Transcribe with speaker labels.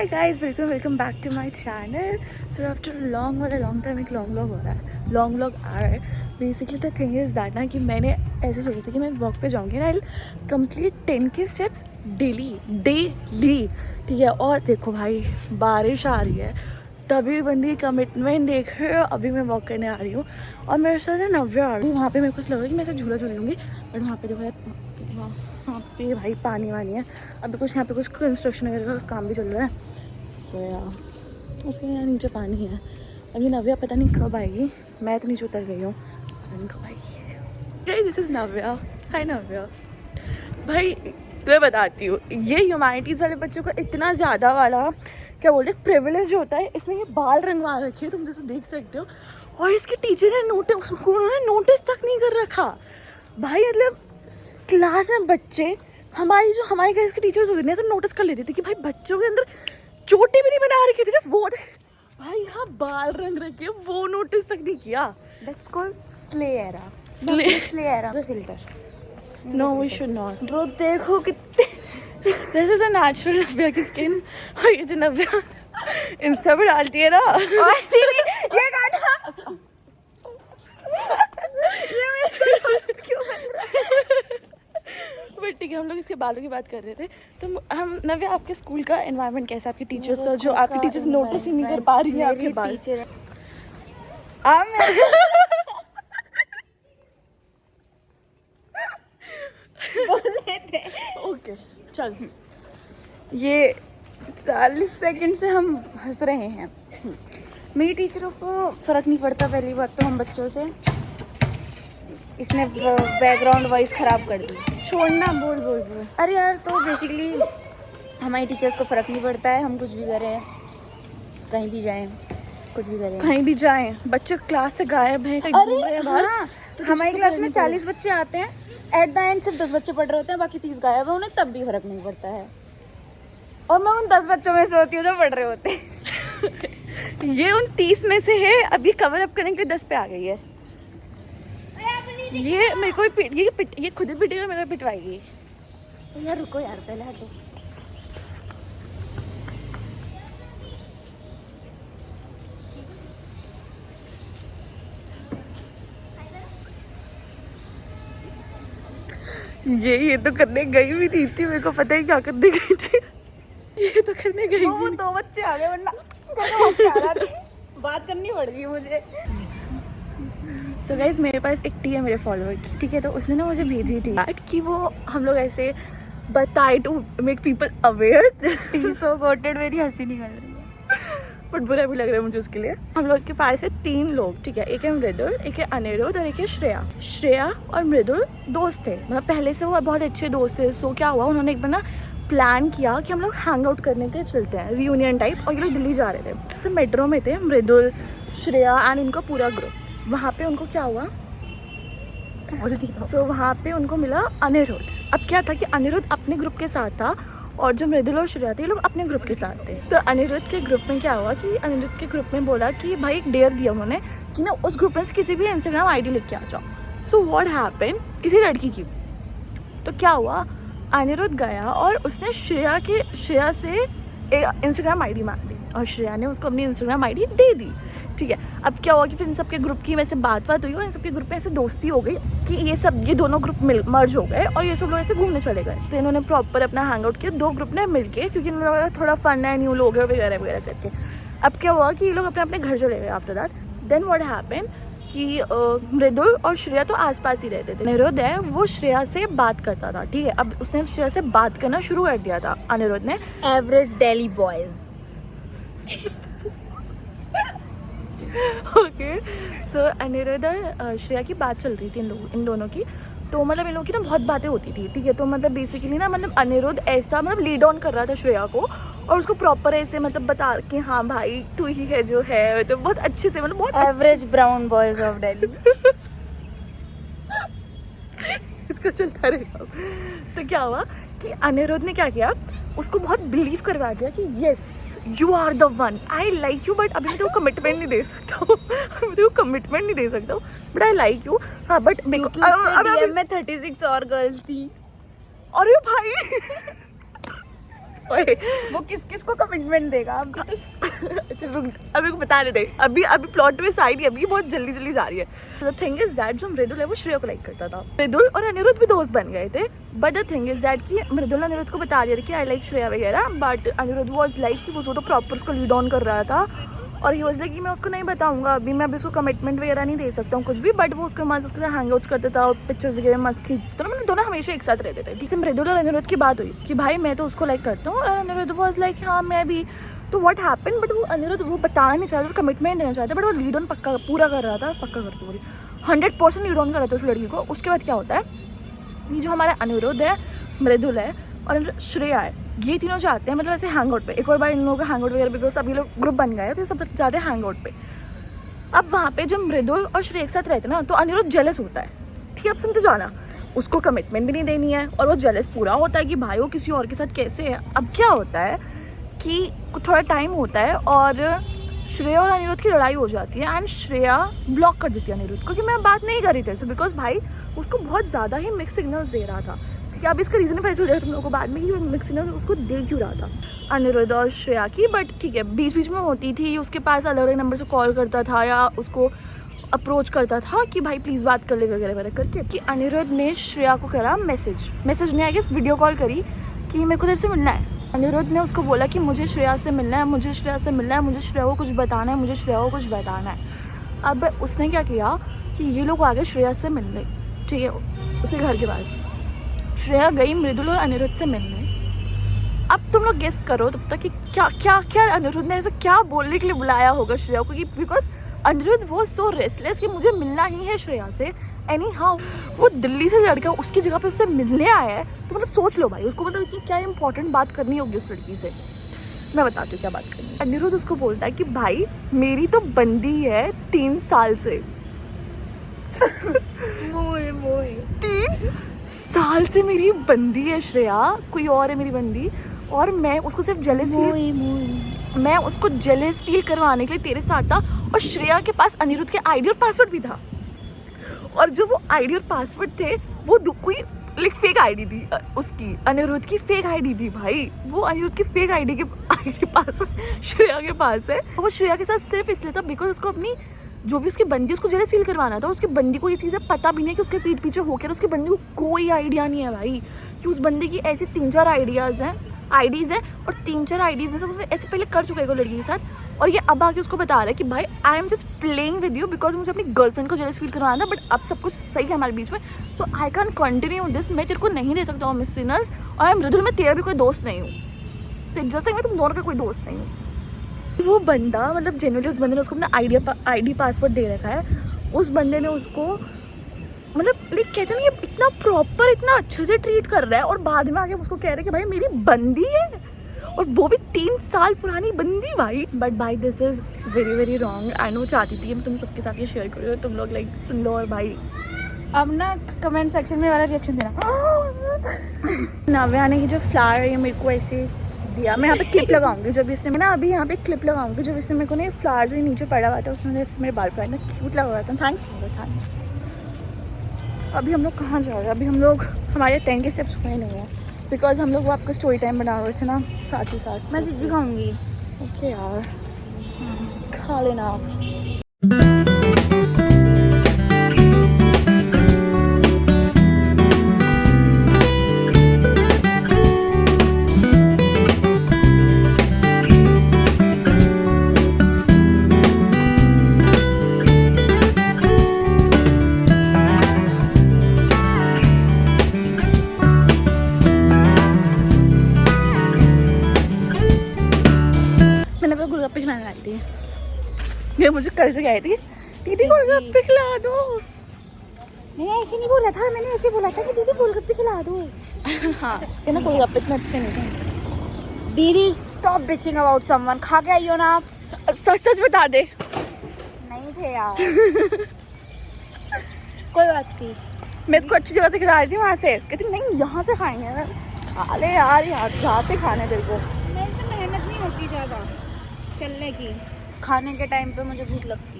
Speaker 1: Hi guys, welcome back to my channel. So after a long time एक long vlog हो रहा है, long vlog आ रहा है. Basically the thing is that ना कि मैंने ऐसे सोचा था कि मैं वॉक पे जाऊँगी ना, आई कंप्लीट 10 के स्टेप्स डेली. ठीक है. और देखो भाई बारिश आ रही है तभी बंदी कमिटमेंट देख रहे हो. अभी मैं वॉक करने आ रही हूँ और मेरे साथ है नव्या आ रही है. वहाँ पे मेरे को लगा कि मैं ऐसे झूला झूल लूँगी, बट वहाँ पे देखो यार वहाँ पे भाई पानी वानी है. अभी कुछ यहाँ पे कुछ कंस्ट्रक्शन वगैरह का काम भी चल रहा है. सो यार उसके यहाँ नीचे पानी है. अभी नव्या पता नहीं कब आएगी. मैं तो नीचे उतर गई हूँ, पता नहीं कब आएगी. दिस इज़ नव्या. हाय नव्या. भाई मैं बताती हूँ, ये ह्यूमैनिटीज़ वाले बच्चों को इतना ज़्यादा वाला क्या बोलते हैं प्रिविलेज होता है. इसने ये बाल रंगवा रखे हैं, तुम जैसे देख सकते हो. और इसके टीचर ने उन्होंने नोटिस तक नहीं कर रखा. भाई मतलब क्लास में बच्चे हमारी क्लास के टीचर्स होते हैं सब नोटिस कर लेते थे कि भाई बच्चों के अंदर चोटी भी नहीं बना रखी थी. वो भाई यहाँ बाल रंग रखे, वो नोटिस तक नहीं किया.
Speaker 2: That's called slay era.
Speaker 1: Slay
Speaker 2: era. The filter.
Speaker 1: No, we should not.
Speaker 2: Bro, देखो कितने.
Speaker 1: This is a natural नव्या की स्किन. और ये जो नव्या इंस्टा पे डालती है ना,
Speaker 2: ये काटा. ये मेरा रोस्ट क्यों बन रहा है?
Speaker 1: बट ठीक है, हम लोग इसके बालों की बात कर रहे थे. तो हम नव्या आपके स्कूल का एनवायरनमेंट कैसा है? आपके टीचर्स का जो आपके टीचर्स नोटिस ही नहीं कर पा रही है आपके बाल.
Speaker 2: टीचर बोले थे.
Speaker 1: ओके चल.
Speaker 2: ये 40 सेकंड से हम हंस रहे हैं. मेरी टीचरों को फ़र्क नहीं पड़ता. पहली बात तो हम बच्चों से इसने बैकग्राउंड वॉइस ख़राब कर दी.
Speaker 1: छोड़ना. बोल.
Speaker 2: अरे यार, तो बेसिकली हमारी टीचर्स को फ़र्क नहीं पड़ता है. हम कुछ भी करें, कहीं भी जाएं, कुछ भी करें,
Speaker 1: कहीं भी जाएं, बच्चे क्लास से गायब हैं, कहीं घूम रहे हैं बाहर.
Speaker 2: हाँ,
Speaker 1: तो
Speaker 2: हमारी क्लास में 40 बच्चे आते हैं. एट द एंड सिर्फ 10 बच्चे पढ़ रहे होते हैं, बाकी 30 गायब है. उन्हें तब भी फ़र्क नहीं पड़ता है. और मैं उन 10 बच्चों में से होती हूँ जो पढ़ रहे होते हैं.
Speaker 1: ये उन 30 में से है. अभी कवर अप करने के 10 पे आ गई है. ये मेरे को ये खुद ही पिटेगा, मेरे को पिटवाएगी.
Speaker 2: यार रुको यार, पहले हटो.
Speaker 1: ये तो करने गई भी नहीं थी. मेरे को पता है क्या करने गई थी. ये तो करने गई.
Speaker 2: वो 2 बच्चे आ गए, वरना बात करनी पड़ गई मुझे.
Speaker 1: सो गाइज मेरे पास एक टी है मेरे फॉलोअर की. ठीक है, तो उसने ना मुझे भेजी थी कि वो हम लोग ऐसे बताए टू मेक पीपल अवेयर.
Speaker 2: टी सो कोटेड. मेरी हंसी निकल रही है,
Speaker 1: बट बुरा भी लग रहा है मुझे उसके लिए. हम लोग के पास है 3 लोग. ठीक है, एक है मृदुल, एक है अनिरुद्ध और एक है श्रेया और मृदुल दोस्त थे. मतलब पहले से वो बहुत अच्छे दोस्त थे. सो क्या हुआ, उन्होंने एक बार ना प्लान किया कि हम लोग हैंग आउट करने के चलते हैं, रियूनियन टाइप. और ये लोग दिल्ली जा रहे थे. तो मेट्रो में थे मृदुल, श्रेया एंड उनका पूरा ग्रुप. वहाँ पे उनको क्या हुआ, सो वहाँ पे उनको मिला अनिरुद्ध. अब क्या था कि अनिरुद्ध अपने ग्रुप के साथ था और जो मृदुल और श्रेया थे ये लोग अपने ग्रुप के साथ थे. तो अनिरुद्ध के ग्रुप में क्या हुआ कि अनिरुद्ध के ग्रुप में बोला कि भाई एक डेयर दिया उन्होंने कि ना उस ग्रुप में से किसी भी इंस्टाग्राम आईडी लिख के आ जाओ. सो व्हाट हैपन, किसी लड़की की. तो क्या हुआ, अनिरुद्ध गया और उसने श्रेया से इंस्टाग्राम आईडी मांग ली और श्रेया ने उसको अपनी इंस्टाग्राम आईडी दे दी. ठीक है, अब क्या हुआ कि फिर इन सबके ग्रुप की वैसे बात हुई और इन सबके ग्रुप में ऐसे दोस्ती हो गई कि ये दोनों ग्रुप मर्ज हो गए और ये सब लोग ऐसे घूमने चले गए. तो इन्होंने प्रॉपर अपना हैंग आउट किया 2 ग्रुप ने मिलके, क्योंकि इन्होंने थोड़ा फन है, न्यू लोग है वगैरह करके. अब क्या हुआ कि ये लोग अपने घर चले गए. After that then what happen कि मृदुल और श्रेया तो आसपास ही रहते थे. अनिरुद्ध है वो श्रेया से बात करता था. ठीक है, अब उसने श्रेया से बात करना शुरू कर दिया था अनिरुद्ध ने.
Speaker 2: Average Delhi boys.
Speaker 1: ओके, सो अनिरुद्ध और श्रेया की बात चल रही थी इन दोनों की. तो मतलब इन लोगों की ना बहुत बातें होती थी. ठीक है, तो मतलब बेसिकली ना मतलब अनिरुद्ध ऐसा मतलब लीड ऑन कर रहा था श्रेया को और उसको प्रॉपर ऐसे मतलब बता कि हाँ भाई तू ही है जो है. तो बहुत अच्छे से मतलब बहुत
Speaker 2: average brown boys of Delhi.
Speaker 1: इसका चलता रहेगा. तो क्या हुआ कि अनिरुद्ध ने क्या किया, उसको बहुत बिलीव करवा दिया कि yes you are the one, I like you. But अभी मैं तेको कमिटमेंट नहीं दे सकता हूँ, बट आई लाइक यू. हाँ बट
Speaker 2: में 36 और गर्ल्स थी.
Speaker 1: अरे भाई ओए
Speaker 2: वो किस किस को कमिटमेंट देगा अभी तो।
Speaker 1: अच्छा रुक जा, अभी को बता रहे थे, अभी प्लॉट में साइड अभी बहुत जल्दी जा रही है। द थिंग इज दैट जो मृदुल है वो श्रेया को लाइक करता था। मृदुल और अनिरुद्ध भी दोस्त बन गए थे, but the thing is that कि मृदुल अनिरुद्ध को बता रही थी कि आई लाइक श्रेया वगैरह, बट अनिरुद्ध वाज लाइक कि वो तो प्रॉपर उसको लीड ऑन कर रहा था और ही वाज लाइक कि मैं उसको नहीं बताऊंगा अभी, मैं अभी उसको कमिटमेंट वगैरह नहीं दे सकता हूँ कुछ भी, बट वो उसके मस्त उसके साथ हैंग आउट्स करता था और पिक्चर्स वगैरह मस्त खींचते थे। दोनों हमेशा एक साथ रहते थे। जिससे मृदुल और अनिरुद्ध की बात हुई कि भाई मैं तो उसको लाइक करता हूँ, और अनिरुद्ध वाज लाइक हाँ मैं भी। तो व्हाट हैपन, बट वो अनिरुद्ध वो बताना नहीं चाहता, कमिटमेंट देना चाहता, बट वो लीड ऑन पक्का पूरा कर रहा था, पक्का करते पूरी 100% लीड ऑन कर रहा था उस लड़की को। उसके बाद क्या होता है, ये जो हमारा अनिरुद्ध है, मृदुल है और श्रेया है, ये तीनों जाते हैं मतलब ऐसे हैंग आउट पे। एक और बार इन लोगों का हैंग आउट वगैरह, बिकॉज सभी लोग ग्रुप बन गए तो सब जाते हैं हैंग आउट पे। अब वहाँ पे जब मृदुल और श्रेया एक साथ रहते हैं ना, तो अनिरुद्ध जेलस होता है। ठीक है, अब सुनते जाना, उसको कमिटमेंट भी नहीं देनी है और वो जेलस पूरा होता है कि भाई वो किसी और के साथ कैसे है। अब क्या होता है कि थोड़ा टाइम होता है और श्रेया और अनिरुद्ध की लड़ाई हो जाती है एंड श्रेया ब्लॉक कर देती है अनिरुद्ध को कि मैं बात नहीं कर रही थी, बिकॉज भाई उसको बहुत ज़्यादा ही मिक्स सिग्नल्स दे रहा था। ठीक है, अब इसका रीज़न पता चल जाएगा तुम लोगों को बाद में कि मिक्स सिग्नल उसको दे क्यों रहा था अनिरुद्ध और श्रेया की। बट ठीक है, बीच बीच में होती थी, उसके पास अलग अलग नंबर से कॉल करता था या उसको अप्रोच करता था कि भाई प्लीज़ बात कर ले वगैरह वगैरह करके। कि अनिरुद्ध ने श्रेया को करा मैसेज नहीं आई गेस, वीडियो कॉल करी कि मेरे को तेरे से मिलना है। अनिरुद्ध ने उसको बोला कि मुझे श्रेया से मिलना है, मुझे श्रेया से मिलना है, मुझे श्रेया को कुछ बताना है, मुझे श्रेया को कुछ बताना है। अब उसने क्या किया कि ये लोग आ गए श्रेया से मिलने, ठीक है, उसके घर के पास। श्रेया गई मृदुल और अनिरुद्ध से मिलने। अब तुम लोग गेस करो तब तक कि क्या अनिरुद्ध ने ऐसा क्या बोलने के लिए बुलाया होगा श्रेया को, कि बिकॉज अनिरुद्ध वो सो रेस्टलेस कि मुझे मिलना ही है श्रेया से। एनी हाउ वो दिल्ली से लड़का उसकी जगह पे उससे मिलने आया है, तो मतलब सोच लो भाई उसको मतलब कि क्या इंपॉर्टेंट बात करनी होगी उस लड़की से। मैं बताती हूँ क्या बात करनी है। अनिरुद्ध उसको बोलता है कि भाई मेरी तो बंदी है 3 साल से 3 साल से मेरी बंदी है श्रेया, कोई और है मेरी बंदी, और मैं उसको सिर्फ मैं उसको जेलस फील करवाने के लिए तेरे साथ था। और श्रेया के पास अनिरुद्ध के आईडी और पासवर्ड भी था, और जो वो आईडी और पासवर्ड थे वो कोई लाइक फेक आईडी थी, उसकी अनिरुद्ध की फेक आईडी थी भाई। वो अनिरुद्ध की फेक आईडी पासवर्ड श्रेया के पास है। वो श्रेया के साथ सिर्फ इसलिए था बिकॉज उसको अपनी जो भी उसकी बंदी उसको जेलस फील करवाना था। उसकी बंदी को ये चीज़ें पता भी नहीं है कि उसके पीठ पीछे होकर उसकी बंदी को कोई आइडिया नहीं है भाई कि उस बंदी की ऐसी 3-4 आईडीज़ हैं और 3-4 आईडीज़ में से उसने ऐसे पहले कर चुका है कोई लड़की के साथ, और ये अब आके उसको बता रहा है कि भाई I am just playing with you because मुझे अपनी गर्लफ्रेंड को जेलस फील करवाना, बट अब सब कुछ सही है हमारे बीच में, सो आई कैन कंटिन्यू दिस। मैं तेरे को नहीं दे सकता हूँ मिस सिनर्स, और मृदुल में तेरा भी कोई दोस्त नहीं हूँ, तो जैसे मैं तुम दोनों का कोई दोस्त नहीं हूँ। वो बंदा मतलब जनरली उस बंदे ने उसको अपना आईडी पासवर्ड दे रखा है। उस बंदे ने उसको मतलब लाइक कहते हैं ना, ये इतना प्रॉपर इतना अच्छे से ट्रीट कर रहा है, और बाद में आके उसको कह रहे हैं कि भाई मेरी बंदी है, और वो भी 3 साल पुरानी बंदी भाई। बट भाई this is very very wrong. I know चाहती थी मैं तुम सबके साथ ये शेयर करूँ, तुम लोग लाइक सुन लो। और भाई
Speaker 2: अब ना कमेंट सेक्शन में वाला रिएक्शन देना।
Speaker 1: नाव्या ने जो फ्लावर है मेरे को ऐसे दिया, मैं यहाँ पे क्लिप लगाऊंगी जब इसने, मैं ना अभी यहाँ पे क्लिप लगाऊंगी जब इसने मेरे को ना फ्लावर जो नीचे पड़ा हुआ था उसने मेरे बाल पर इतना क्यूट लगा हुआ था। थैंक्स। अभी हम लोग कहाँ जा रहे हैं? अभी हम लोग हमारे 10 के स्टेप्स हुए नहीं हैं बिकॉज हम लोग वो आपका स्टोरी टाइम बना रहे थे ना साथ ही साथ।
Speaker 2: मैं चिज्जी खाऊंगी।
Speaker 1: ओके यार, खा लेना आप। गोलगप्पे खिलाने आई थी ये, मुझे कल से आई थी दीदी गोलगप्पे खिला दो।
Speaker 2: मैंने ऐसे नहीं बोला था, मैंने ऐसे बोला था कि दीदी गोलगप्पे खिला दो।
Speaker 1: हाँ ये ना गोलगप्पे इतने अच्छे नहीं थे।
Speaker 2: दीदी स्टॉप बिचिंग अबाउट समवन, खा के आइयो ना आप।
Speaker 1: सच बता दे।
Speaker 2: नहीं थे यार। कोई बात नहीं,
Speaker 1: मैं इसको अच्छी जगह से खिला रही थी, वहाँ से कहती नहीं यहाँ से खाएंगे। खा ले यार, यहाँ से खाने तेरे को।
Speaker 2: मेरे से मेहनत नहीं होती ज़्यादा चलने की, खाने के टाइम पे मुझे भूख लगती है।